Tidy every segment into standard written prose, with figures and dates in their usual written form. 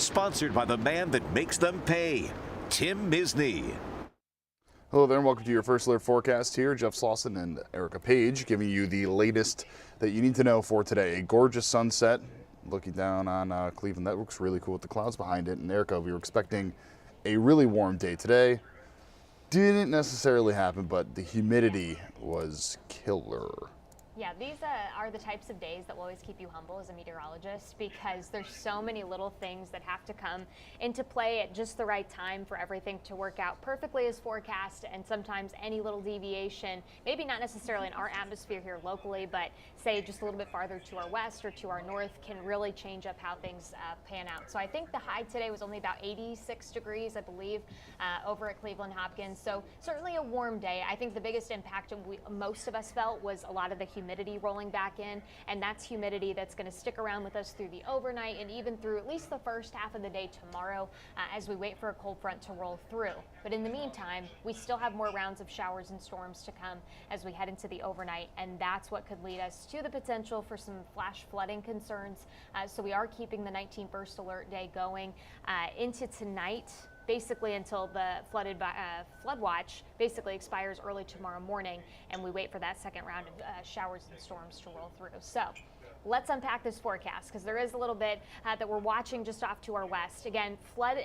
Sponsored by the man that makes them pay, Tim Misney. Hello there and welcome to your First Alert forecast here. Jeff Slauson and Erica Page giving you the latest that you need to know for today. A gorgeous sunset looking down on Cleveland. That looks really cool with the clouds behind it. And Erica, we were expecting a really warm day today. Didn't necessarily happen, but the humidity was killer. Yeah, these are the types of days that will always keep you humble as a meteorologist, because there's so many little things that have to come into play at just the right time for everything to work out perfectly as forecast. And sometimes any little deviation, maybe not necessarily in our atmosphere here locally, but say just a little bit farther to our west or to our north, can really change up how things pan out. So I think the high today was only about 86 degrees, I believe, over at Cleveland Hopkins. So certainly a warm day. I think the biggest impact most of us felt was a lot of the humidity rolling back in, and that's humidity that's going to stick around with us through the overnight and even through at least the first half of the day tomorrow as we wait for a cold front to roll through. But in the meantime, we still have more rounds of showers and storms to come as we head into the overnight, and that's what could lead us to the potential for some flash flooding concerns. So we are keeping the 19 first alert day going into tonight, basically until the flood watch basically expires early tomorrow morning, and we wait for that second round of showers and storms to roll through. So let's unpack this forecast, because there is a little bit that we're watching just off to our west. Again, flood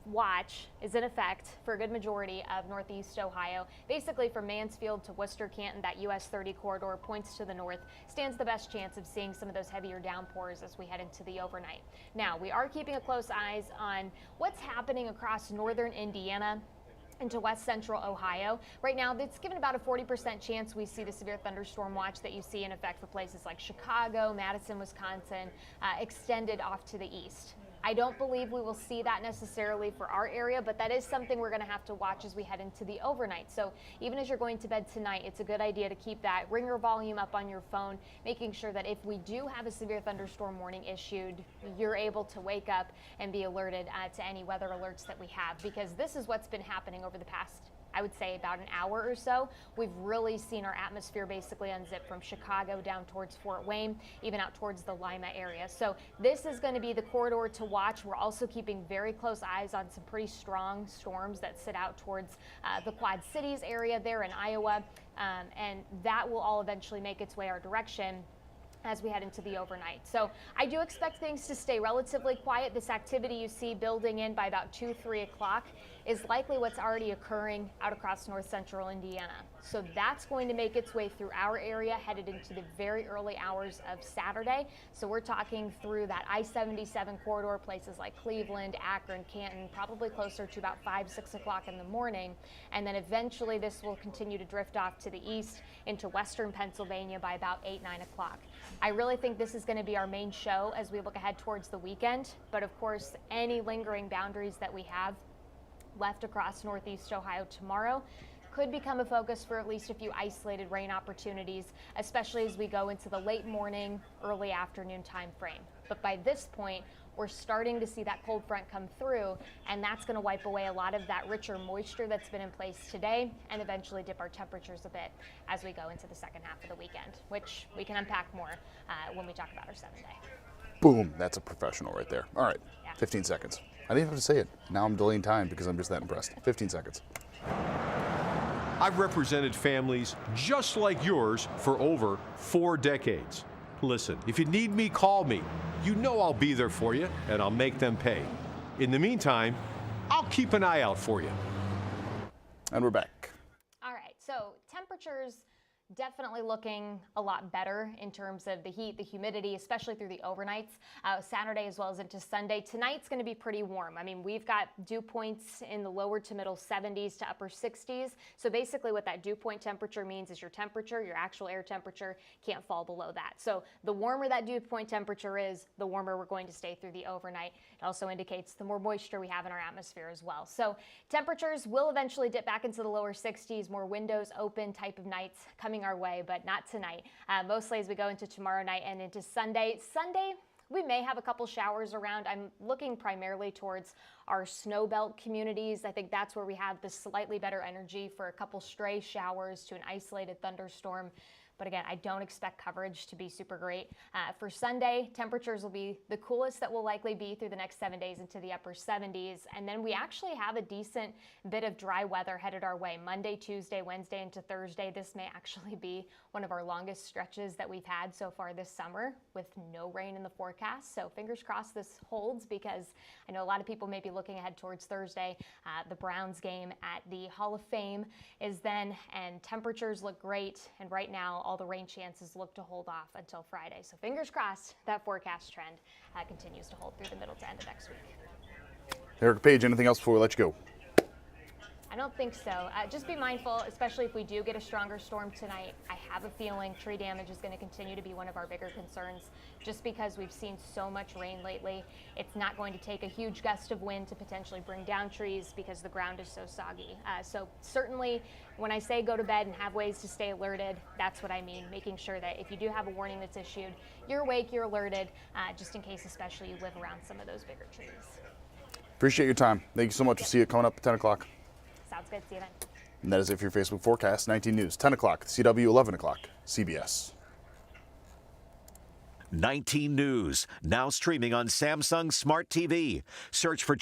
watch is in effect for a good majority of northeast Ohio. Basically from Mansfield to Worcester, Canton, that US 30 corridor points to the north, stands the best chance of seeing some of those heavier downpours as we head into the overnight. Now, we are keeping a close eyes on what's happening across northern Indiana into west central Ohio. Right now, it's given about a 40% chance we see the severe thunderstorm watch that you see in effect for places like Chicago, Madison, Wisconsin, extended off to the east. I don't believe we will see that necessarily for our area, but that is something we're going to have to watch as we head into the overnight. So even as you're going to bed tonight, it's a good idea to keep that ringer volume up on your phone, making sure that if we do have a severe thunderstorm warning issued, you're able to wake up and be alerted to any weather alerts that we have, because this is what's been happening over the past, I would say, about an hour or so. We've really seen our atmosphere basically unzip from Chicago down towards Fort Wayne, even out towards the Lima area. So this is going to be the corridor to watch. We're also keeping very close eyes on some pretty strong storms that sit out towards the Quad Cities area there in Iowa, and that will all eventually make its way our direction as we head into the overnight. So I do expect things to stay relatively quiet. This activity you see building in by about 2-3 o'clock is likely what's already occurring out across north central Indiana. So that's going to make its way through our area headed into the very early hours of Saturday. So we're talking through that I-77 corridor, places like Cleveland, Akron, Canton, probably closer to about 5-6 o'clock in the morning. And then eventually this will continue to drift off to the east into western Pennsylvania by about 8-9 o'clock. I really think this is going to be our main show as we look ahead towards the weekend. But of course, any lingering boundaries that we have left across northeast Ohio tomorrow could become a focus for at least a few isolated rain opportunities, especially as we go into the late morning, early afternoon time frame. But by this point, we're starting to see that cold front come through, and that's going to wipe away a lot of that richer moisture that's been in place today and eventually dip our temperatures a bit as we go into the second half of the weekend, which we can unpack more when we talk about our 7-day. Boom, that's a professional right there. All right, Yeah. 15 seconds. I didn't have to say it. Now I'm delaying time because I'm just that impressed. 15 seconds. I've represented families just like yours for over 4 decades. Listen, if you need me, call me. You know I'll be there for you, and I'll make them pay. In the meantime, I'll keep an eye out for you. And we're back. All right, so temperatures definitely looking a lot better in terms of the heat, the humidity, especially through the overnights, Saturday as well as into Sunday. Tonight's going to be pretty warm. I mean, we've got dew points in the lower to middle 70s to upper 60s. So basically what that dew point temperature means is your temperature, your actual air temperature, can't fall below that. So the warmer that dew point temperature is, the warmer we're going to stay through the overnight. It also indicates the more moisture we have in our atmosphere as well. So temperatures will eventually dip back into the lower 60s, more windows open type of nights coming our way, but not tonight. Mostly as we go into tomorrow night and into Sunday. Sunday, we may have a couple showers around. I'm looking primarily towards our snow belt communities. I think that's where we have the slightly better energy for a couple stray showers to an isolated thunderstorm. But again, I don't expect coverage to be super great. For Sunday, temperatures will be the coolest that will likely be through the next 7 days into the upper 70s. And then we actually have a decent bit of dry weather headed our way. Monday, Tuesday, Wednesday into Thursday. This may actually be one of our longest stretches that we've had so far this summer with no rain in the forecast. So fingers crossed this holds, because I know a lot of people may be looking ahead towards Thursday. The Browns game at the Hall of Fame is then, and temperatures look great. And right now, all the rain chances look to hold off until Friday. So fingers crossed that forecast trend continues to hold through the middle to end of next week. Erica Page, anything else before we let you go? I don't think so. Just be mindful, especially if we do get a stronger storm tonight. I have a feeling tree damage is going to continue to be one of our bigger concerns, just because we've seen so much rain lately. It's not going to take a huge gust of wind to potentially bring down trees because the ground is so soggy. So certainly when I say go to bed and have ways to stay alerted, that's what I mean, making sure that if you do have a warning that's issued, you're awake, you're alerted, just in case especially you live around some of those bigger trees. Appreciate your time. Thank you so much. We'll see you coming up at 10 o'clock. Sounds good. See you then. And that is it for your Facebook forecast. 19 News, 10 o'clock, CW, 11 o'clock, CBS. 19 News, now streaming on Samsung Smart TV. Search for